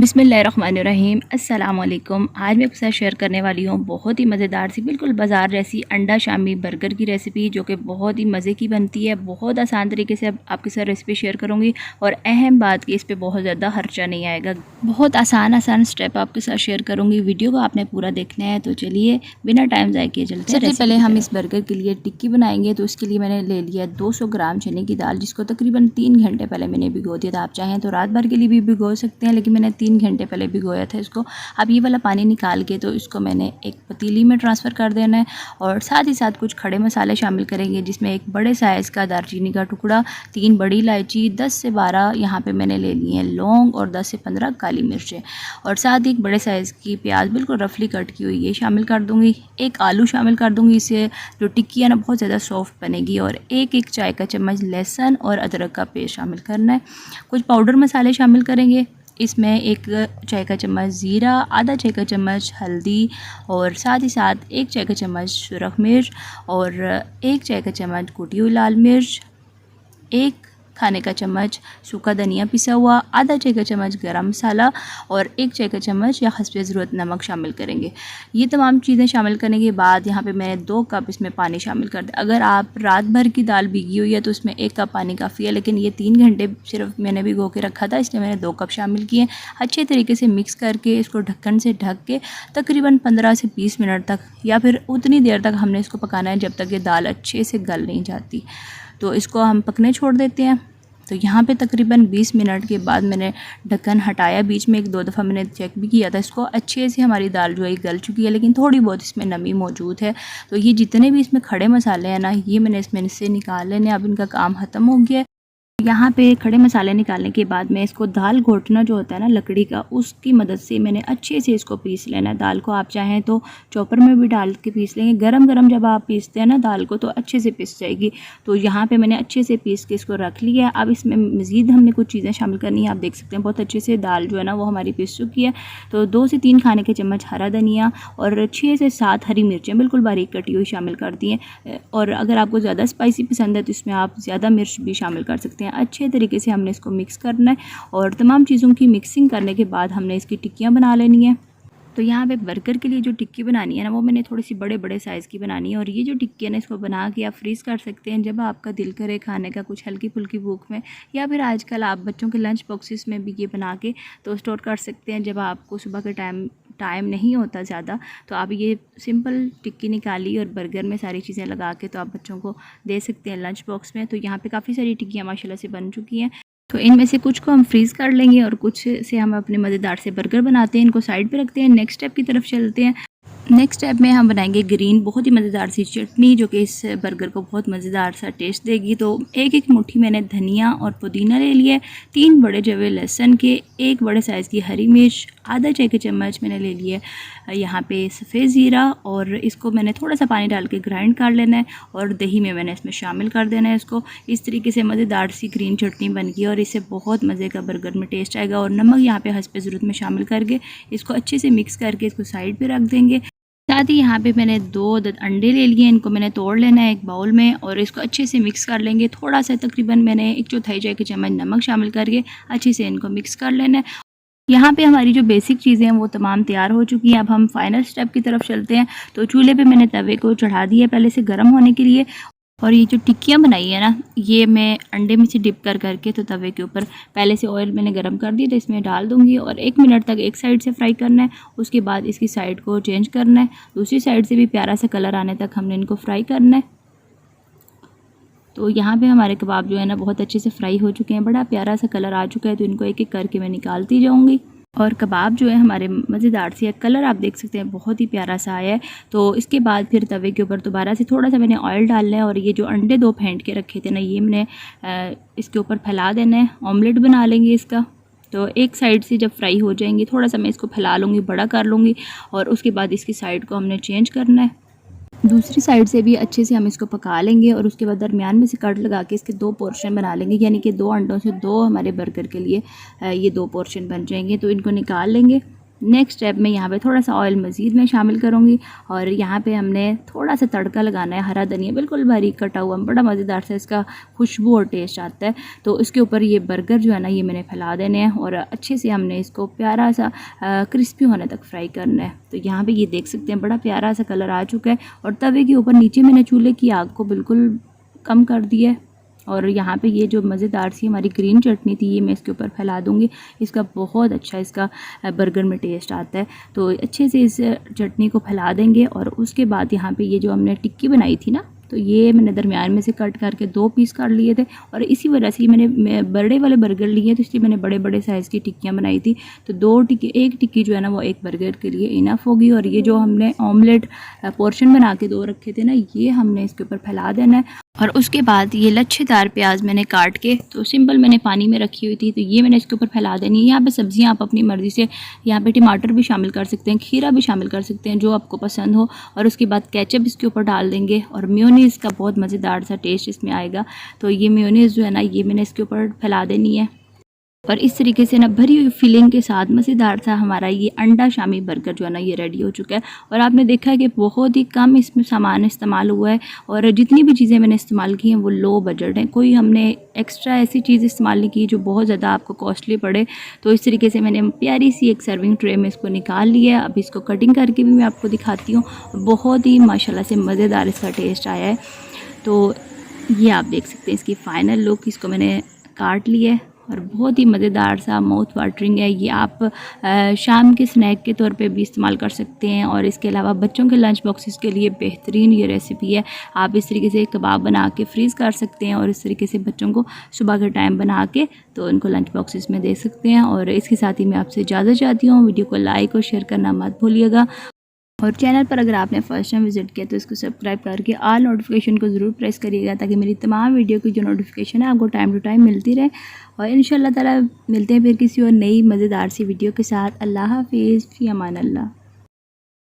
बिस्मिल्लाहिर्रहमानिर्रहीम अस्सलाम वालेकुम। आज मैं आपके साथ शेयर करने वाली हूँ बहुत ही मज़ेदार सी बिल्कुल बाज़ार जैसी अंडा शामी बर्गर की रेसिपी, जो कि बहुत ही मज़े की बनती है। बहुत आसान तरीके से आपके साथ रेसिपी शेयर करूँगी और अहम बात कि इस पे बहुत ज़्यादा खर्चा नहीं आएगा। बहुत आसान स्टेप आपके साथ शेयर करूँगी। वीडियो को आपने पूरा देखना है। तो चलिए बिना टाइम ज़ाय किए चलते हैं। सबसे पहले हम इस बर्गर के लिए टिक्की बनाएंगे। तो इसके लिए मैंने ले लिया 200 ग्राम चने की दाल, जिसको तकरीबन 3 घंटे पहले मैंने भिगो दिया था। आप चाहें तो रात भर के लिए भी भिगो सकते हैं, लेकिन मैंने 3 घंटे पहले भिगोया था इसको। अब ये वाला पानी निकाल के तो इसको मैंने एक पतीली में ट्रांसफ़र कर देना है और साथ ही साथ कुछ खड़े मसाले शामिल करेंगे, जिसमें एक बड़े साइज़ का दालचीनी का टुकड़ा, 3 बड़ी इलायची, 10 से 12 यहाँ पे मैंने ले लिए हैं लौंग और 10 से 15 काली मिर्चें, और साथ ही एक बड़े साइज़ की प्याज बिल्कुल रफली कट की हुई ये शामिल कर दूँगी। एक आलू शामिल कर दूँगी, इससे जो टिक्की है ना बहुत ज़्यादा सॉफ्ट बनेगी। और एक चाय का चम्मच लहसुन और अदरक का पेस्ट शामिल करना है। कुछ पाउडर मसाले शामिल करेंगे। इसमें 1 चाय का चम्मच ज़ीरा, आधा चाय का चम्मच हल्दी, और साथ ही साथ 1 चाय का चम्मच सुरख मिर्च, और 1 चाय का चम्मच कुटी हुई लाल मिर्च, 1 खाने का चम्मच सूखा धनिया पिसा हुआ, आधा चाय का चम्मच गरम मसाला, और 1 चाय का चम्मच या हस्बे ज़रूरत नमक शामिल करेंगे। ये तमाम चीज़ें शामिल करने के बाद यहाँ पे मैंने 2 कप इसमें पानी शामिल कर दिया। अगर आप रात भर की दाल भीगी हुई है तो उसमें 1 कप पानी काफ़ी है, लेकिन ये 3 घंटे सिर्फ मैंने भिगो के रखा था, इसलिए मैंने 2 कप शामिल किए। अच्छे तरीके से मिक्स करके इसको ढक्कन से ढक के तकरीबन 15 से 20 मिनट तक, या फिर उतनी देर तक हमने इसको पकाना है जब तक ये दाल अच्छे से गल नहीं जाती। तो इसको हम पकने छोड़ देते हैं। तो यहाँ पे तकरीबन 20 मिनट के बाद मैंने ढक्कन हटाया। बीच में 1-2 दफ़ा मैंने चेक भी किया था इसको। अच्छे से हमारी दाल जो है गल चुकी है, लेकिन थोड़ी बहुत इसमें नमी मौजूद है। तो ये जितने भी इसमें खड़े मसाले हैं ना, ये मैंने इसमें से निकाल लेने। अब इनका काम ख़त्म हो गया है। यहाँ पे खड़े मसाले निकालने के बाद मैं इसको दाल घोटना जो होता है ना लकड़ी का, उसकी मदद से मैंने अच्छे से इसको पीस लेना है। दाल को आप चाहें तो चॉपर में भी डाल के पीस लेंगे। गरम गरम जब आप पीसते हैं ना दाल को तो अच्छे से पिस जाएगी। तो यहाँ पे मैंने अच्छे से पीस के इसको रख लिया है। अब इसमें मज़ीद हमने कुछ चीज़ें शामिल करनी है। आप देख सकते हैं बहुत अच्छे से दाल जो है ना वो हमारी पिस चुकी है। तो 2 से 3 खाने के चम्मच हरा धनिया और 6 से 7 हरी मिर्चें बिल्कुल बारीक कटी हुई शामिल कर दी हैं। और अगर आपको ज़्यादा स्पाइसी पसंद है तो इसमें आप ज़्यादा मिर्च भी शामिल कर सकते हैं। अच्छे तरीके से हमने इसको मिक्स करना है, और तमाम चीज़ों की मिक्सिंग करने के बाद हमने इसकी टिक्कियाँ बना लेनी है। तो यहाँ पे बर्गर के लिए जो टिक्की बनानी है ना, वो मैंने थोड़ी सी बड़े साइज़ की बनानी है। और ये जो टिक्की है ना, इसको बना के आप फ्रीज़ कर सकते हैं जब आपका दिल करे खाने का कुछ हल्की फुल्की भूख में, या फिर आजकल आप बच्चों के लंच बॉक्सेस में भी ये बना के तो स्टोर कर सकते हैं। जब आपको सुबह के टाइम नहीं होता ज़्यादा, तो आप ये सिंपल टिक्की निकाली और बर्गर में सारी चीज़ें लगा के तो आप बच्चों को दे सकते हैं लंच बॉक्स में। तो यहाँ पे काफ़ी सारी टिक्कियाँ माशाल्लाह से बन चुकी हैं। तो इनमें से कुछ को हम फ्रीज़ कर लेंगे और कुछ से हम अपने मज़ेदार से बर्गर बनाते हैं। इनको साइड पे रखते हैं। नेक्स्ट स्टेप की तरफ चलते हैं। नेक्स्ट स्टेप में हम बनाएंगे ग्रीन बहुत ही मज़ेदार सी चटनी, जो कि इस बर्गर को बहुत मज़ेदार सा टेस्ट देगी। तो एक मुट्ठी मैंने धनिया और पुदीना ले लिया, 3 बड़े जवे लहसुन के, 1 बड़े साइज़ की हरी मिर्च, आधा चाय के चम्मच मैंने ले लिया यहाँ पे सफ़ेद ज़ीरा, और इसको मैंने थोड़ा सा पानी डाल के ग्राइंड कर लेना है, और दही में मैंने इसमें शामिल कर देना है इसको। इस तरीके से मज़ेदार सी ग्रीन चटनी बन गई और इससे बहुत मज़े का बर्गर में टेस्ट आएगा। और नमक यहाँ पे हस्बे ज़रूरत में शामिल करके इसको अच्छे से मिक्स करके इसको साइड पर रख देंगे। साथ ही यहाँ पे मैंने 2 अंडे ले लिए, इनको मैंने तोड़ लेना है एक बाउल में, और इसको अच्छे से मिक्स कर लेंगे। थोड़ा सा तकरीबन मैंने 1/4 चाय के चम्मच नमक शामिल करके अच्छे से इनको मिक्स कर लेना है। यहाँ पे हमारी जो बेसिक चीज़ें हैं वो तमाम तैयार हो चुकी हैं। अब हम फाइनल स्टेप की तरफ चलते हैं। तो चूल्हे पे मैंने तवे को चढ़ा दिया पहले से गर्म होने के लिए, और ये जो टिक्कियाँ बनाई है ना, ये मैं अंडे में से डिप करके तो तवे के ऊपर पहले से ऑयल मैंने गरम कर दिया, तो इसमें डाल दूँगी और 1 मिनट तक एक साइड से फ्राई करना है। उसके बाद इसकी साइड को चेंज करना है, दूसरी साइड से भी प्यारा सा कलर आने तक हमने इनको फ्राई करना है। तो यहाँ पे हमारे कबाब जो है ना बहुत अच्छे से फ्राई हो चुके हैं, बड़ा प्यारा सा कलर आ चुका है। तो इनको एक करके मैं निकालती जाऊँगी। और कबाब जो है हमारे मज़ेदार से कलर आप देख सकते हैं बहुत ही प्यारा सा आया है। तो इसके बाद फिर तवे के ऊपर दोबारा से थोड़ा सा मैंने ऑयल डालना है, और ये जो अंडे 2 फेंट के रखे थे ना, ये मैंने इसके ऊपर फैला देना है। ऑमलेट बना लेंगे इसका। तो एक साइड से जब फ्राई हो जाएंगी, थोड़ा सा मैं इसको फैला लूँगी, बड़ा कर लूँगी, और उसके बाद इसकी साइड को हमने चेंज करना है। दूसरी साइड से भी अच्छे से हम इसको पका लेंगे, और उसके बाद दरमियान में से कट लगा के इसके 2 पोर्शन बना लेंगे, यानी कि 2 अंडों से 2 हमारे बर्गर के लिए ये 2 पोर्शन बन जाएंगे। तो इनको निकाल लेंगे। नेक्स्ट स्टेप में यहाँ पे थोड़ा सा ऑयल मज़ीद मैं शामिल करूँगी और यहाँ पे हमने थोड़ा सा तड़का लगाना है। हरा धनिया बिल्कुल बारीक कटा हुआ, बड़ा मज़ेदार सा इसका खुशबू और टेस्ट आता है। तो इसके ऊपर ये बर्गर जो है ना, ये मैंने फैला देने हैं और अच्छे से हमने इसको प्यारा सा क्रिस्पी होने तक फ्राई करना है। तो यहाँ पे ये देख सकते हैं बड़ा प्यारा सा कलर आ चुका है और तवे के ऊपर नीचे मैंने चूल्हे की आग को बिल्कुल कम कर दिया है। और यहाँ पे ये जो मज़ेदार सी हमारी ग्रीन चटनी थी, ये मैं इसके ऊपर फैला दूँगी। इसका बहुत अच्छा इसका बर्गर में टेस्ट आता है। तो अच्छे से इस चटनी को फैला देंगे और उसके बाद यहाँ पे ये जो हमने टिक्की बनाई थी ना, तो ये मैंने दरमियान में से कट करके 2 पीस कर लिए थे और इसी वजह से मैंने बड़े वाले बर्गर लिए, तो इसलिए मैंने बड़े बड़े साइज़ की टिक्कियाँ बनाई थी। तो 2 टिक्की, एक टिक्की जो है ना वो एक बर्गर के लिए इनफ होगी। और ये जो हमने ऑमलेट पोर्शन बना के 2 रखे थे ना, ये हमने इसके ऊपर फैला देना है। और उसके बाद ये लच्छेदार प्याज मैंने काट के, तो सिंपल मैंने पानी में रखी हुई थी, तो ये मैंने इसके ऊपर फैला देनी है। यहाँ पे सब्जियाँ आप अपनी मर्ज़ी से, यहाँ पे टमाटर भी शामिल कर सकते हैं, खीरा भी शामिल कर सकते हैं, जो आपको पसंद हो। और उसके बाद केचप इसके ऊपर डाल देंगे और मेयोनीज़ का बहुत मज़ेदार सा टेस्ट इसमें आएगा। तो ये मेयोनीज़ जो है ना, ये मैंने इसके ऊपर फैला देनी है और इस तरीके से ना भरी हुई फिलिंग के साथ मज़ेदार सा हमारा ये अंडा शामी बर्गर जो है ना, ये रेडी हो चुका है। और आपने देखा है कि बहुत ही कम इसमें सामान इस्तेमाल हुआ है और जितनी भी चीज़ें मैंने इस्तेमाल की हैं वो लो बजट हैं। कोई हमने एक्स्ट्रा ऐसी चीज़ इस्तेमाल नहीं की जो बहुत ज़्यादा आपको कॉस्टली पड़े। तो इस तरीके से मैंने प्यारी सी एक सर्विंग ट्रे में इसको निकाल लिया है। अब इसको कटिंग करके भी मैं आपको दिखाती हूँ। बहुत ही माशाल्लाह से मज़ेदार इसका टेस्ट आया है। तो ये आप देख सकते हैं इसकी फ़ाइनल लुक। इसको मैंने काट लिया है और बहुत ही मज़ेदार सा माउथ वाटरिंग है। ये आप शाम के स्नैक के तौर पे भी इस्तेमाल कर सकते हैं और इसके अलावा बच्चों के लंच बॉक्सेस के लिए बेहतरीन ये रेसिपी है। आप इस तरीके से कबाब बना के फ्रीज़ कर सकते हैं और इस तरीके से बच्चों को सुबह के टाइम बना के तो उनको लंच बॉक्सेस में दे सकते हैं। और इसके साथ ही मैं आपसे इजाज़त चाहती हूँ। वीडियो को लाइक और शेयर करना मत भूलिएगा और चैनल पर अगर आपने फर्स्ट टाइम विज़िट किया तो इसको सब्सक्राइब करके ऑल नोटिफिकेशन को ज़रूर प्रेस करिएगा, ताकि मेरी तमाम वीडियो की जो नोटिफिकेशन है आपको टाइम टू टाइम मिलती रहे। और इंशाल्लाह ताला मिलते हैं फिर किसी और नई मज़ेदार सी वीडियो के साथ। अल्लाह हाफिज़, फ़ी अमान अल्लाह।